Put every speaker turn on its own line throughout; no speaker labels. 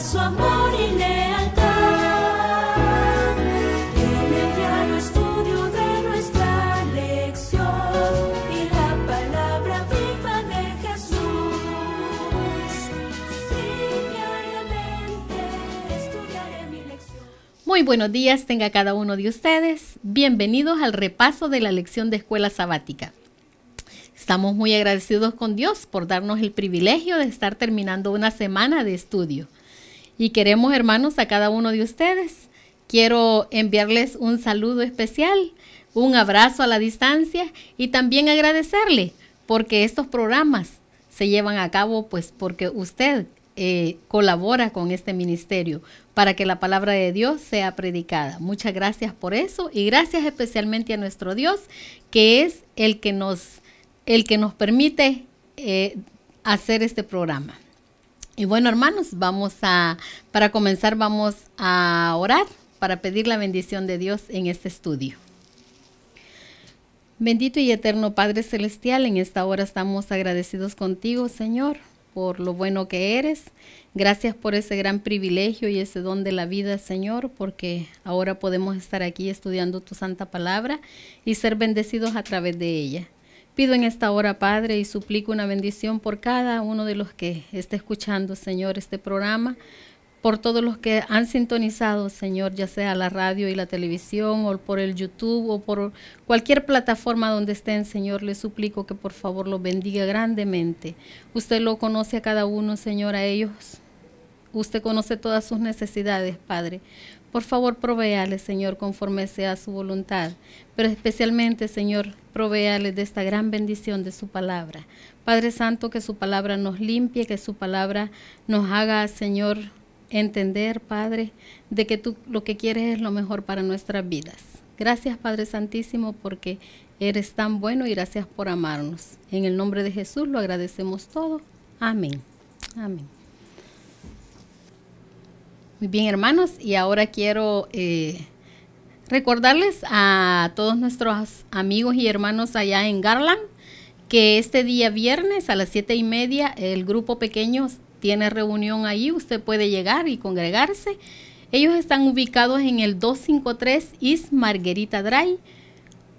su amor y lealtad. En el diario estudio de nuestra lección y la palabra viva de Jesús. Sí, diariamente estudiaré mi lección.
Muy buenos días tenga cada uno de ustedes. Bienvenidos al repaso de la lección de escuela sabática. Estamos muy agradecidos con Dios por darnos el privilegio de estar terminando una semana de estudio. Y queremos, hermanos, a cada uno de ustedes. Quiero enviarles un saludo especial, un abrazo a la distancia y también agradecerle porque estos programas se llevan a cabo pues porque usted colabora con este ministerio para que la palabra de Dios sea predicada. Muchas gracias por eso y gracias especialmente a nuestro Dios, que es el que nos permite hacer este programa. Y bueno, hermanos, para comenzar vamos a orar para pedir la bendición de Dios en este estudio. Bendito y eterno Padre Celestial, en esta hora estamos agradecidos contigo, Señor, por lo bueno que eres. Gracias por ese gran privilegio y ese don de la vida, Señor, porque ahora podemos estar aquí estudiando tu santa palabra y ser bendecidos a través de ella. Pido en esta hora, Padre, y suplico una bendición por cada uno de los que esté escuchando, Señor, este programa, por todos los que han sintonizado, Señor, ya sea la radio y la televisión, o por el YouTube, o por cualquier plataforma donde estén, Señor, les suplico que por favor los bendiga grandemente. Usted lo conoce a cada uno, Señor, a ellos. Usted conoce todas sus necesidades, Padre. Por favor, provéales, Señor, conforme sea su voluntad. Pero especialmente, Señor, provéales de esta gran bendición de su palabra. Padre Santo, que su palabra nos limpie, que su palabra nos haga, Señor, entender, Padre, de que tú lo que quieres es lo mejor para nuestras vidas. Gracias, Padre Santísimo, porque eres tan bueno y gracias por amarnos. En el nombre de Jesús lo agradecemos todo. Amén. Amén. Muy bien, hermanos, y ahora quiero recordarles a todos nuestros amigos y hermanos allá en Garland que este día viernes a las 7:30 el grupo pequeño tiene reunión ahí. Usted puede llegar y congregarse. Ellos están ubicados en el 253 East Margarita Drive,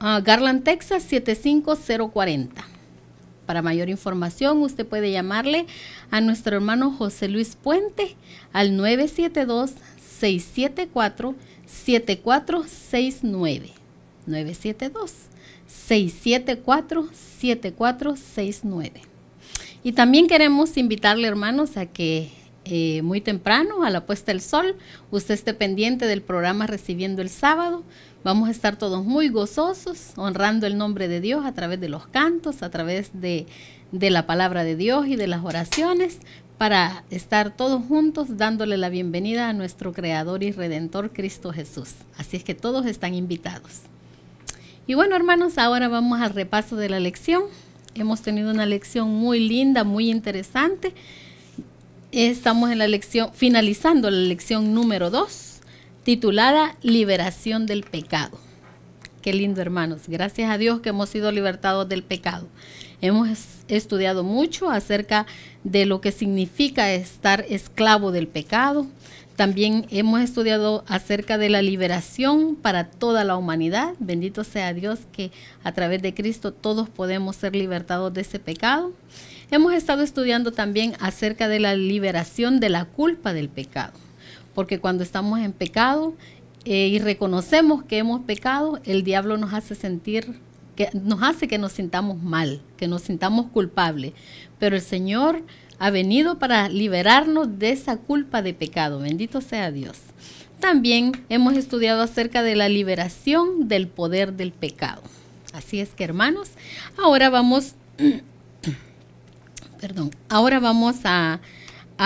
Garland, Texas 75040. Para mayor información, usted puede llamarle a nuestro hermano José Luis Puente al 972-674-7469. 972-674-7469. Y también queremos invitarle, hermanos, a que muy temprano, a la puesta del sol, usted esté pendiente del programa Recibiendo el Sábado. Vamos a estar todos muy gozosos, honrando el nombre de Dios a través de los cantos, a través de la palabra de Dios y de las oraciones, para estar todos juntos dándole la bienvenida a nuestro Creador y Redentor Cristo Jesús. Así es que todos están invitados. Y bueno, hermanos, ahora vamos al repaso de la lección. Hemos tenido una lección muy linda, muy interesante. Estamos en la lección, finalizando la lección número 2. Titulada Liberación del Pecado. Qué lindo, hermanos. Gracias a Dios que hemos sido libertados del pecado. Hemos estudiado mucho acerca de lo que significa estar esclavo del pecado. También hemos estudiado acerca de la liberación para toda la humanidad. Bendito sea Dios que a través de Cristo todos podemos ser libertados de ese pecado. Hemos estado estudiando también acerca de la liberación de la culpa del pecado. Porque cuando estamos en pecado y reconocemos que hemos pecado, el diablo nos hace que nos sintamos mal, que nos sintamos culpables. Pero el Señor ha venido para liberarnos de esa culpa de pecado. Bendito sea Dios. También hemos estudiado acerca de la liberación del poder del pecado. Así es que, hermanos, ahora vamos a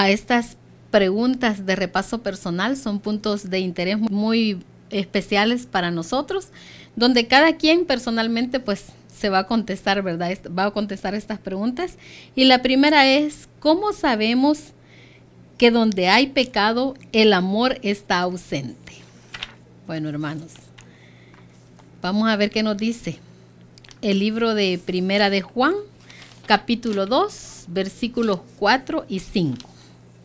estas preguntas de repaso personal. Son puntos de interés muy especiales para nosotros, donde cada quien personalmente pues se va a contestar, ¿verdad? Va a contestar estas preguntas. Y la primera es, ¿cómo sabemos que donde hay pecado el amor está ausente? Bueno, hermanos, vamos a ver qué nos dice el libro de Primera de Juan, capítulo 2, versículos 4 y 5.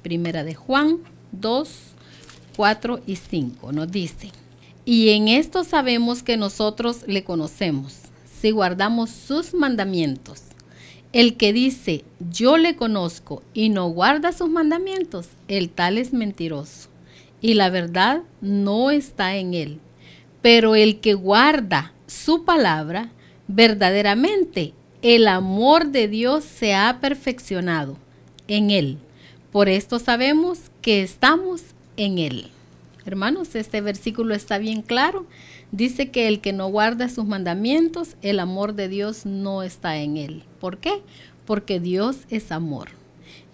Primera de Juan, 2, 4 y 5 nos dice: y en esto sabemos que nosotros le conocemos, si guardamos sus mandamientos. El que dice, yo le conozco, y no guarda sus mandamientos, el tal es mentiroso, y la verdad no está en él. Pero el que guarda su palabra, verdaderamente el amor de Dios se ha perfeccionado en él. Por esto sabemos que estamos en él. Hermanos, este versículo está bien claro. Dice que el que no guarda sus mandamientos, el amor de Dios no está en él. ¿Por qué? Porque Dios es amor.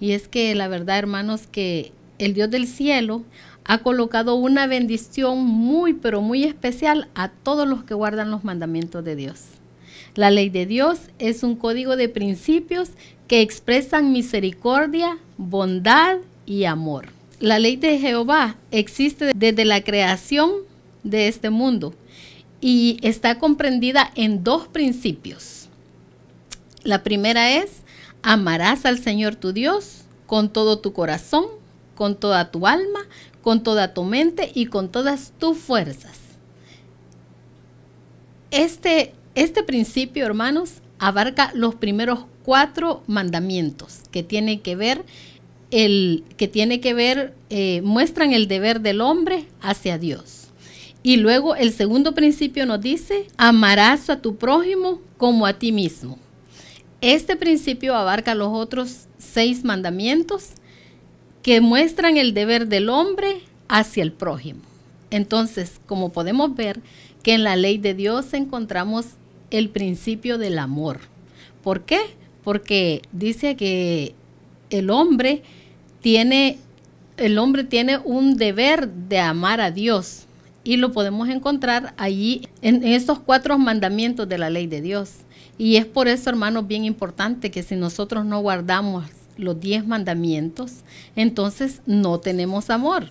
Y es que la verdad, hermanos, que el Dios del cielo ha colocado una bendición muy, pero muy especial a todos los que guardan los mandamientos de Dios. La ley de Dios es un código de principios que expresan misericordia, bondad y amor. La ley de Jehová existe desde la creación de este mundo y está comprendida en dos principios. La primera es: amarás al Señor tu Dios con todo tu corazón, con toda tu alma, con toda tu mente y con todas tus fuerzas. Este principio, hermanos, abarca los primeros 4 mandamientos que tienen que ver muestran el deber del hombre hacia Dios. Y luego el segundo principio nos dice: amarás a tu prójimo como a ti mismo. Este principio abarca los otros 6 mandamientos que muestran el deber del hombre hacia el prójimo. Entonces, como podemos ver, que en la ley de Dios encontramos el principio del amor. ¿Por qué? Porque dice que el hombre tiene un deber de amar a Dios, y lo podemos encontrar allí en estos 4 mandamientos de la ley de Dios. Y es por eso, hermanos, bien importante que si nosotros no guardamos los 10 mandamientos, entonces no tenemos amor.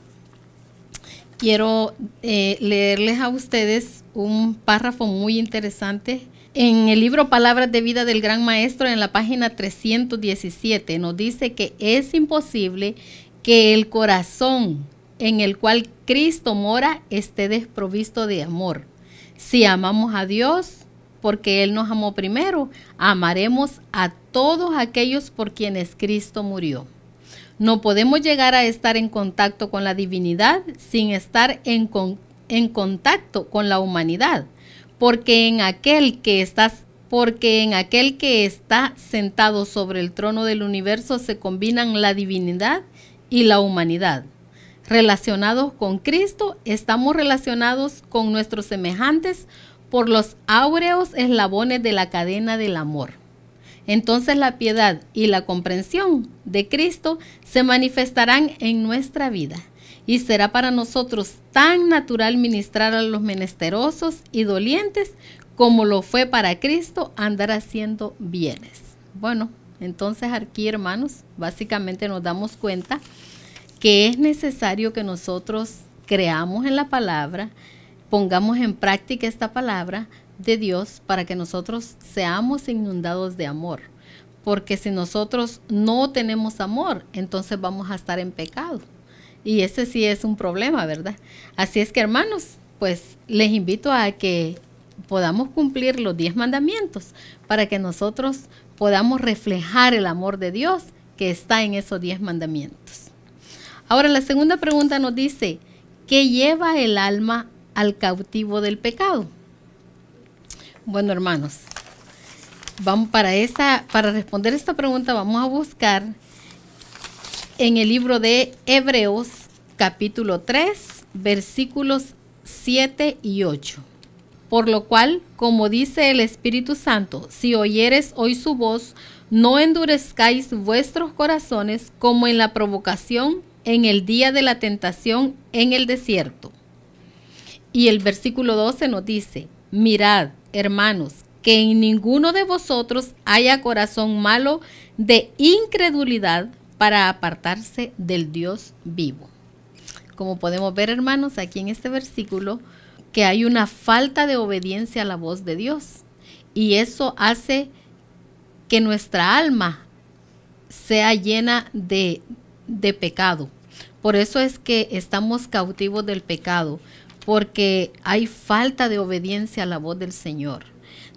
Quiero leerles a ustedes un párrafo muy interesante. En el libro Palabras de Vida del Gran Maestro, en la página 317, nos dice que es imposible que el corazón en el cual Cristo mora esté desprovisto de amor. Si amamos a Dios, porque Él nos amó primero, amaremos a todos aquellos por quienes Cristo murió. No podemos llegar a estar en contacto con la divinidad sin estar en contacto con la humanidad, porque en aquel que está sentado sobre el trono del universo se combinan la divinidad y la humanidad. Relacionados con Cristo, estamos relacionados con nuestros semejantes por los áureos eslabones de la cadena del amor. Entonces la piedad y la comprensión de Cristo se manifestarán en nuestra vida, y será para nosotros tan natural ministrar a los menesterosos y dolientes como lo fue para Cristo andar haciendo bienes. Bueno, entonces aquí, hermanos, básicamente nos damos cuenta que es necesario que nosotros creamos en la palabra, pongamos en práctica esta palabra de Dios para que nosotros seamos inundados de amor. Porque si nosotros no tenemos amor, entonces vamos a estar en pecado. Y ese sí es un problema, ¿verdad? Así es que, hermanos, pues les invito a que podamos cumplir los 10 mandamientos para que nosotros podamos reflejar el amor de Dios que está en esos 10 mandamientos. Ahora, la segunda pregunta nos dice: ¿qué lleva el alma al cautivo del pecado? Bueno, hermanos, para responder esta pregunta vamos a buscar en el libro de Hebreos, capítulo 3, versículos 7 y 8. Por lo cual, como dice el Espíritu Santo, si oyeres hoy su voz, no endurezcáis vuestros corazones como en la provocación en el día de la tentación en el desierto. Y el versículo 12 nos dice: mirad, hermanos, que en ninguno de vosotros haya corazón malo de incredulidad para apartarse del Dios vivo. Como podemos ver, hermanos, aquí en este versículo, que hay una falta de obediencia a la voz de Dios. Y eso hace que nuestra alma sea llena de pecado. Por eso es que estamos cautivos del pecado, porque hay falta de obediencia a la voz del Señor.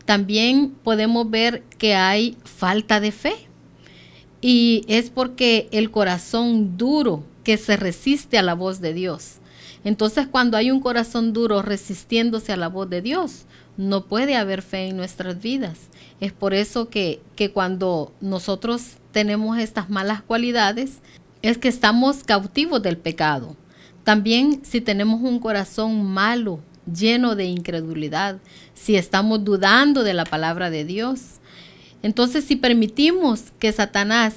También podemos ver que hay falta de fe. Y es porque el corazón duro que se resiste a la voz de Dios. Entonces, cuando hay un corazón duro resistiéndose a la voz de Dios, no puede haber fe en nuestras vidas. Es por eso que cuando nosotros tenemos estas malas cualidades, es que estamos cautivos del pecado. También si tenemos un corazón malo, lleno de incredulidad, si estamos dudando de la palabra de Dios, entonces si permitimos que Satanás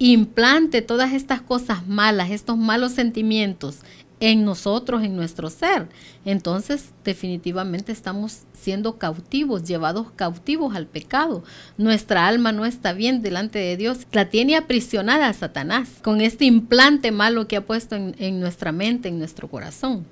implante todas estas cosas malas, estos malos sentimientos en nosotros, en nuestro ser, entonces definitivamente estamos siendo cautivos, llevados cautivos al pecado. Nuestra alma no está bien delante de Dios. La tiene aprisionada a Satanás con este implante malo que ha puesto en nuestra mente, en nuestro corazón.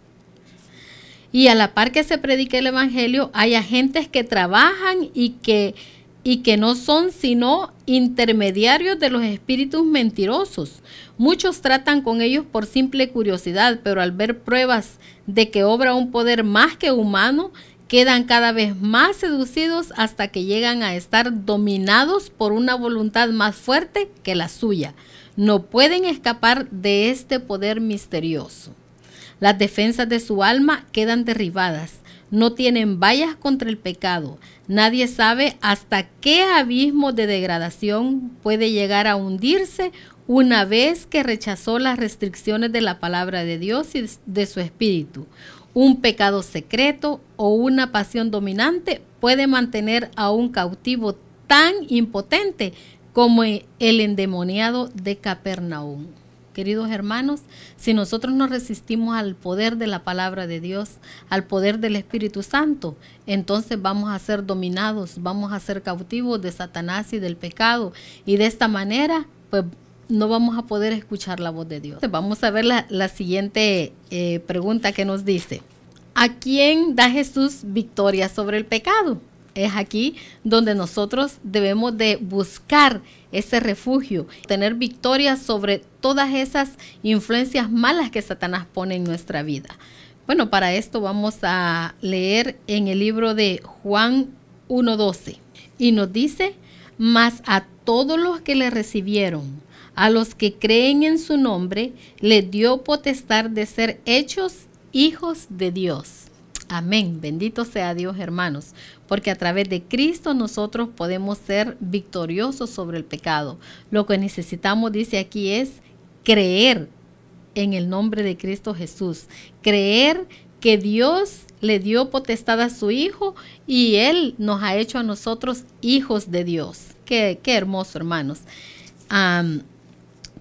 Y a la par que se predica el evangelio, hay agentes que trabajan y que no son sino intermediarios de los espíritus mentirosos. Muchos tratan con ellos por simple curiosidad, pero al ver pruebas de que obra un poder más que humano, quedan cada vez más seducidos hasta que llegan a estar dominados por una voluntad más fuerte que la suya. No pueden escapar de este poder misterioso. Las defensas de su alma quedan derribadas. No tienen vallas contra el pecado. Nadie sabe hasta qué abismo de degradación puede llegar a hundirse una vez que rechazó las restricciones de la palabra de Dios y de su espíritu. Un pecado secreto o una pasión dominante puede mantener a un cautivo tan impotente como el endemoniado de Capernaum. Queridos hermanos, si nosotros nos resistimos al poder de la palabra de Dios, al poder del Espíritu Santo, entonces vamos a ser dominados, vamos a ser cautivos de Satanás y del pecado. Y de esta manera, pues no vamos a poder escuchar la voz de Dios. Vamos a ver la siguiente pregunta que nos dice: ¿a quién da Jesús victoria sobre el pecado? Es aquí donde nosotros debemos de buscar ese refugio, tener victoria sobre todas esas influencias malas que Satanás pone en nuestra vida. Bueno, para esto vamos a leer en el libro de Juan 1:12 y nos dice: mas a todos los que le recibieron, a los que creen en su nombre, les dio potestad de ser hechos hijos de Dios. Amén. Bendito sea Dios, hermanos, porque a través de Cristo nosotros podemos ser victoriosos sobre el pecado. Lo que necesitamos, dice aquí, es creer en el nombre de Cristo Jesús. Creer que Dios le dio potestad a su Hijo y Él nos ha hecho a nosotros hijos de Dios. Qué hermoso, hermanos.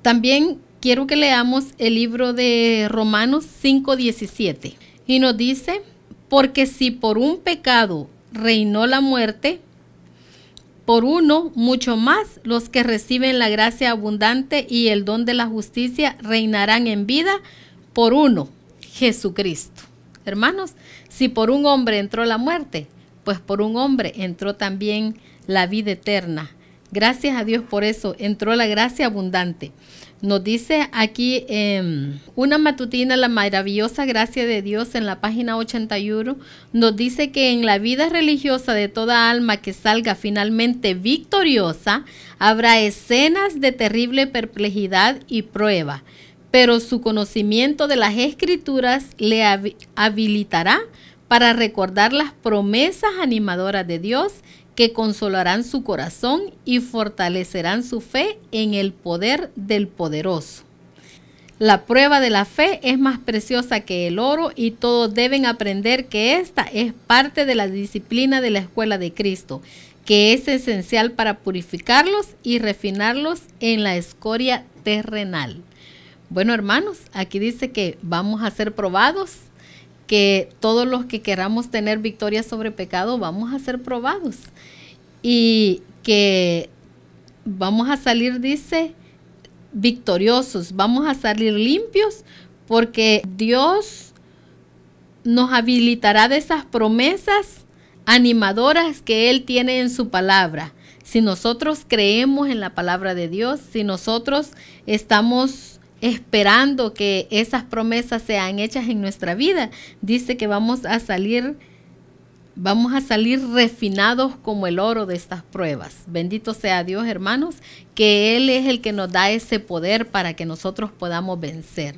También quiero que leamos el libro de Romanos 5:17 y nos dice: porque si por un pecado reinó la muerte, por uno mucho más los que reciben la gracia abundante y el don de la justicia reinarán en vida por uno, Jesucristo. Hermanos, si por un hombre entró la muerte, pues por un hombre entró también la vida eterna. Gracias a Dios por eso entró la gracia abundante. Nos dice aquí una matutina, la maravillosa gracia de Dios, en la página 81, nos dice que en la vida religiosa de toda alma que salga finalmente victoriosa, habrá escenas de terrible perplejidad y prueba, pero su conocimiento de las Escrituras le habilitará para recordar las promesas animadoras de Dios, que consolarán su corazón y fortalecerán su fe en el poder del poderoso. La prueba de la fe es más preciosa que el oro y todos deben aprender que esta es parte de la disciplina de la escuela de Cristo, que es esencial para purificarlos y refinarlos en la escoria terrenal. Bueno, hermanos, aquí dice que vamos a ser probados, que todos los que queramos tener victoria sobre pecado vamos a ser probados y que vamos a salir, dice, victoriosos, vamos a salir limpios, porque Dios nos habilitará de esas promesas animadoras que Él tiene en su palabra. Si nosotros creemos en la palabra de Dios, si nosotros estamos esperando que esas promesas sean hechas en nuestra vida, dice que vamos a salir refinados como el oro de estas pruebas. Bendito sea Dios, hermanos, que Él es el que nos da ese poder para que nosotros podamos vencer.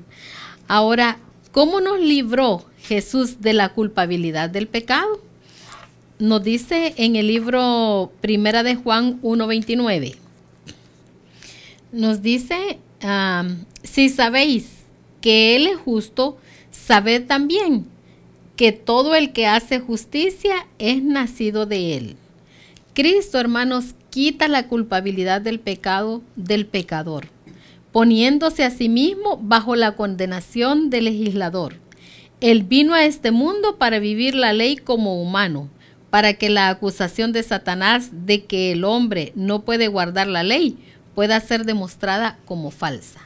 Ahora, ¿cómo nos libró Jesús de la culpabilidad del pecado? Nos dice en el libro Primera de Juan 1:29. Nos dice, si sabéis que Él es justo, sabed también que todo el que hace justicia es nacido de Él. Cristo, hermanos, quita la culpabilidad del pecado del pecador, poniéndose a sí mismo bajo la condenación del legislador. Él vino a este mundo para vivir la ley como humano, para que la acusación de Satanás de que el hombre no puede guardar la ley pueda ser demostrada como falsa.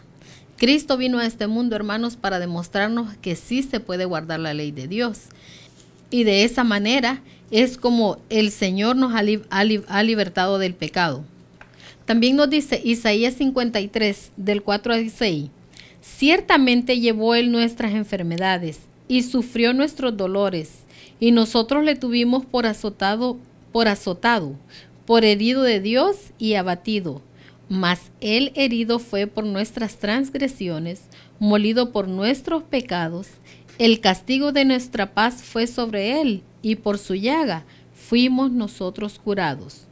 Cristo vino a este mundo, hermanos, para demostrarnos que sí se puede guardar la ley de Dios. Y de esa manera es como el Señor nos ha libertado del pecado. También nos dice Isaías 53, del 4 al 6. Ciertamente llevó Él nuestras enfermedades y sufrió nuestros dolores, y nosotros le tuvimos por azotado, por herido de Dios y abatido. Mas Él herido fue por nuestras transgresiones, molido por nuestros pecados. El castigo de nuestra paz fue sobre Él, y por su llaga fuimos nosotros curados.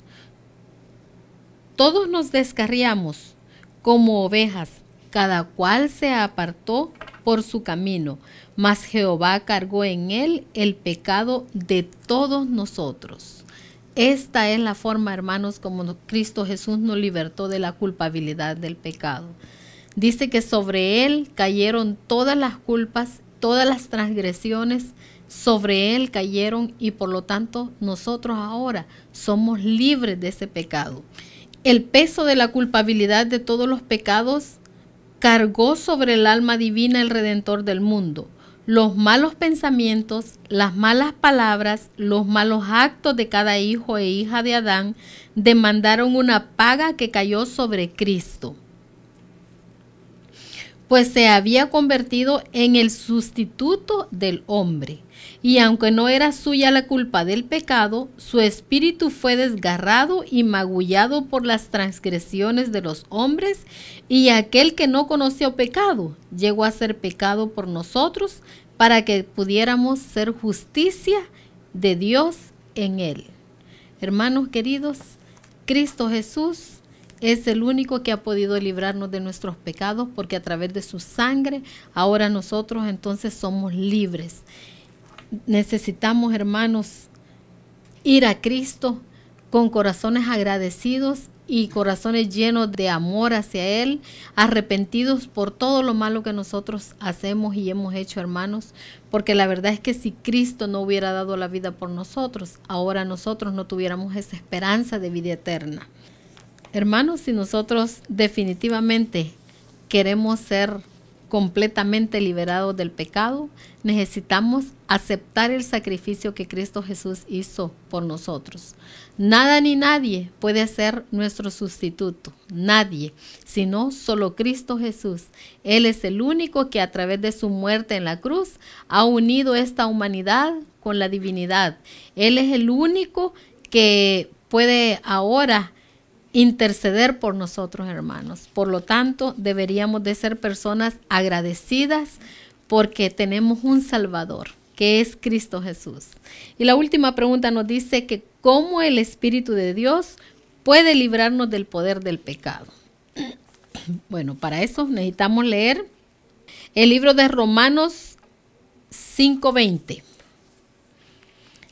Todos nos descarriamos como ovejas, cada cual se apartó por su camino, mas Jehová cargó en Él el pecado de todos nosotros. Esta es la forma, hermanos, como Cristo Jesús nos libertó de la culpabilidad del pecado. Dice que sobre Él cayeron todas las culpas, todas las transgresiones, sobre Él cayeron, y por lo tanto nosotros ahora somos libres de ese pecado. El peso de la culpabilidad de todos los pecados cargó sobre el alma divina el Redentor del mundo. Los malos pensamientos, las malas palabras, los malos actos de cada hijo e hija de Adán demandaron una paga que cayó sobre Cristo, pues se había convertido en el sustituto del hombre. Y aunque no era suya la culpa del pecado, su espíritu fue desgarrado y magullado por las transgresiones de los hombres, y aquel que no conoció pecado llegó a ser pecado por nosotros, para que pudiéramos ser justicia de Dios en Él. Hermanos queridos, Cristo Jesús es el único que ha podido librarnos de nuestros pecados, porque a través de su sangre ahora nosotros entonces somos libres. Necesitamos, hermanos, ir a Cristo con corazones agradecidos y corazones llenos de amor hacia Él, arrepentidos por todo lo malo que nosotros hacemos y hemos hecho, hermanos, porque la verdad es que si Cristo no hubiera dado la vida por nosotros, ahora nosotros no tuviéramos esa esperanza de vida eterna. Hermanos, si nosotros definitivamente queremos ser completamente liberados del pecado, necesitamos aceptar el sacrificio que Cristo Jesús hizo por nosotros. Nada ni nadie puede ser nuestro sustituto, nadie, sino solo Cristo Jesús. Él es el único que a través de su muerte en la cruz ha unido esta humanidad con la divinidad. Él es el único que puede ahora interceder por nosotros, hermanos. Por lo tanto, deberíamos de ser personas agradecidas porque tenemos un Salvador, que es Cristo Jesús. Y la última pregunta nos dice que cómo el Espíritu de Dios puede librarnos del poder del pecado. Bueno, para eso necesitamos leer el libro de Romanos 5:20.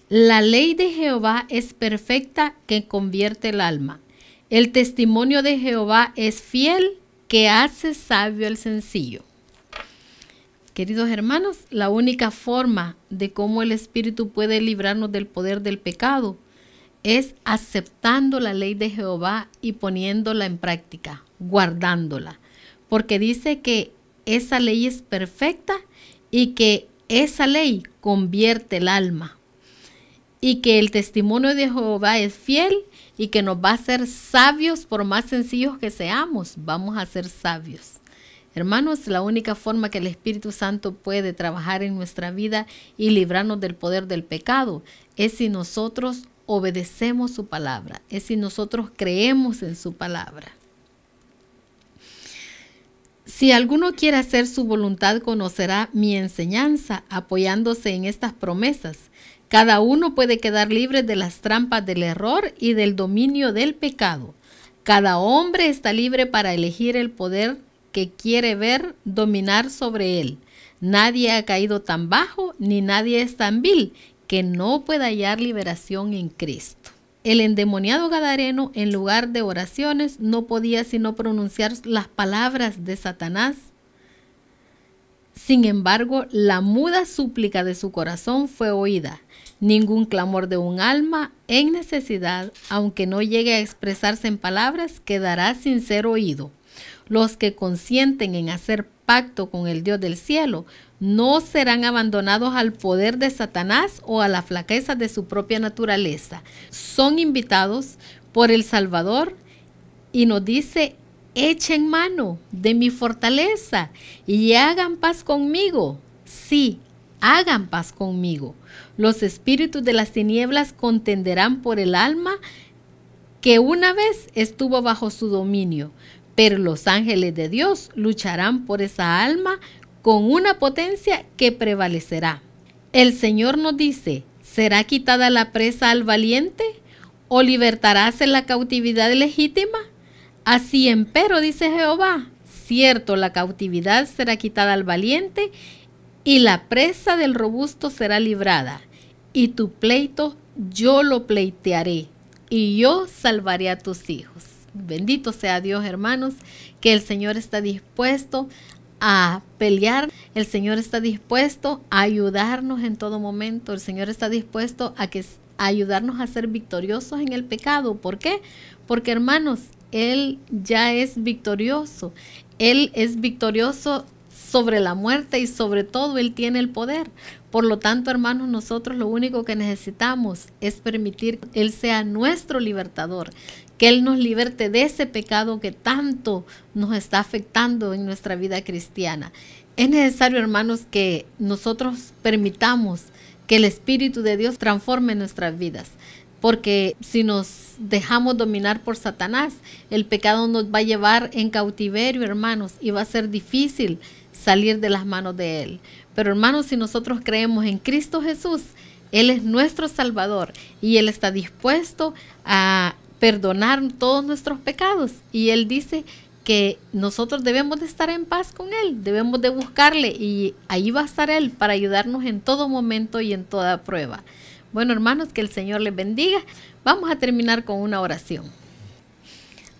La ley de Jehová es perfecta, que convierte el alma. El testimonio de Jehová es fiel, que hace sabio al sencillo. Queridos hermanos, la única forma de cómo el Espíritu puede librarnos del poder del pecado es aceptando la ley de Jehová y poniéndola en práctica, guardándola. Porque dice que esa ley es perfecta y que esa ley convierte el alma. Y que el testimonio de Jehová es fiel y que nos va a hacer sabios por más sencillos que seamos. Vamos a ser sabios. Hermanos, la única forma que el Espíritu Santo puede trabajar en nuestra vida y librarnos del poder del pecado es si nosotros obedecemos su palabra, es si nosotros creemos en su palabra. Si alguno quiere hacer su voluntad, conocerá mi enseñanza, apoyándose en estas promesas. Cada uno puede quedar libre de las trampas del error y del dominio del pecado. Cada hombre está libre para elegir el poder que quiere ver dominar sobre él. Nadie ha caído tan bajo, ni nadie es tan vil, que no pueda hallar liberación en Cristo. El endemoniado gadareno, en lugar de oraciones, no podía sino pronunciar las palabras de Satanás. Sin embargo, la muda súplica de su corazón fue oída. Ningún clamor de un alma en necesidad, aunque no llegue a expresarse en palabras, quedará sin ser oído. Los que consienten en hacer pacto con el Dios del cielo no serán abandonados al poder de Satanás o a la flaqueza de su propia naturaleza. Son invitados por el Salvador y nos dice: echen mano de mi fortaleza y hagan paz conmigo. Sí, hagan paz conmigo. Los espíritus de las tinieblas contenderán por el alma que una vez estuvo bajo su dominio, pero los ángeles de Dios lucharán por esa alma con una potencia que prevalecerá. El Señor nos dice: ¿será quitada la presa al valiente o libertaráse la cautividad legítima? Así empero, dice Jehová, cierto, la cautividad será quitada al valiente y la presa del robusto será librada. Y tu pleito yo lo pleitearé y yo salvaré a tus hijos. Bendito sea Dios, hermanos, que el Señor está dispuesto a pelear, el Señor está dispuesto a ayudarnos en todo momento, el Señor está dispuesto a ayudarnos a ser victoriosos en el pecado. ¿Por qué? Porque, hermanos, Él ya es victorioso. Él es victorioso sobre la muerte y sobre todo Él tiene el poder. Por lo tanto, hermanos, nosotros lo único que necesitamos es permitir que Él sea nuestro libertador, que Él nos liberte de ese pecado que tanto nos está afectando en nuestra vida cristiana. Es necesario, hermanos, que nosotros permitamos que el Espíritu de Dios transforme nuestras vidas. Porque si nos dejamos dominar por Satanás, el pecado nos va a llevar en cautiverio, hermanos, y va a ser difícil salir de las manos de Él. Pero, hermanos, si nosotros creemos en Cristo Jesús, Él es nuestro Salvador y Él está dispuesto a perdonar todos nuestros pecados. Y Él dice que nosotros debemos de estar en paz con Él, debemos de buscarle y ahí va a estar Él para ayudarnos en todo momento y en toda prueba. Bueno, hermanos, que el Señor les bendiga. Vamos a terminar con una oración.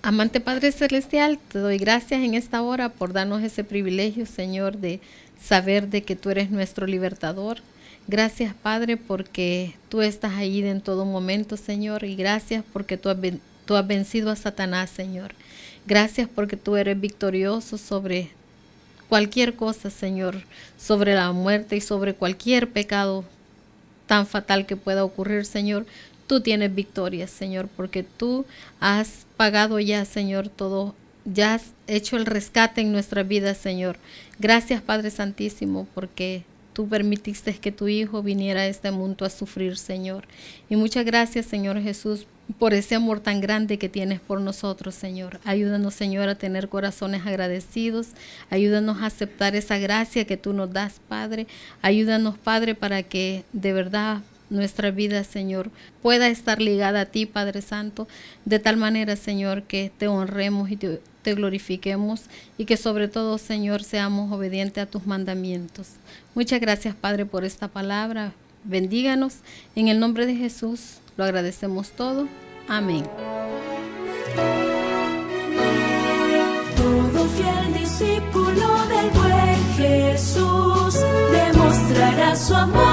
Amante Padre Celestial, te doy gracias en esta hora por darnos ese privilegio, Señor, de saber de que tú eres nuestro libertador. Gracias, Padre, porque tú estás ahí en todo momento, Señor, y gracias porque tú has vencido a Satanás, Señor. Gracias porque tú eres victorioso sobre cualquier cosa, Señor, sobre la muerte y sobre cualquier pecado tan fatal que pueda ocurrir, Señor. Tú tienes victoria, Señor, porque tú has pagado ya, Señor, todo. Ya has hecho el rescate en nuestras vidas, Señor. Gracias, Padre Santísimo, porque tú permitiste que tu Hijo viniera a este mundo a sufrir, Señor. Y muchas gracias, Señor Jesús, por ese amor tan grande que tienes por nosotros, Señor. Ayúdanos, Señor, a tener corazones agradecidos. Ayúdanos a aceptar esa gracia que tú nos das, Padre. Ayúdanos, Padre, para que de verdad nuestra vida, Señor, pueda estar ligada a ti, Padre Santo, de tal manera, Señor, que te honremos y te glorifiquemos y que sobre todo, Señor, seamos obedientes a tus mandamientos. Muchas gracias, Padre, por esta palabra. Bendíganos. En el nombre de Jesús lo agradecemos todo. Amén.
Todo fiel discípulo del buen Jesús demostrará su amor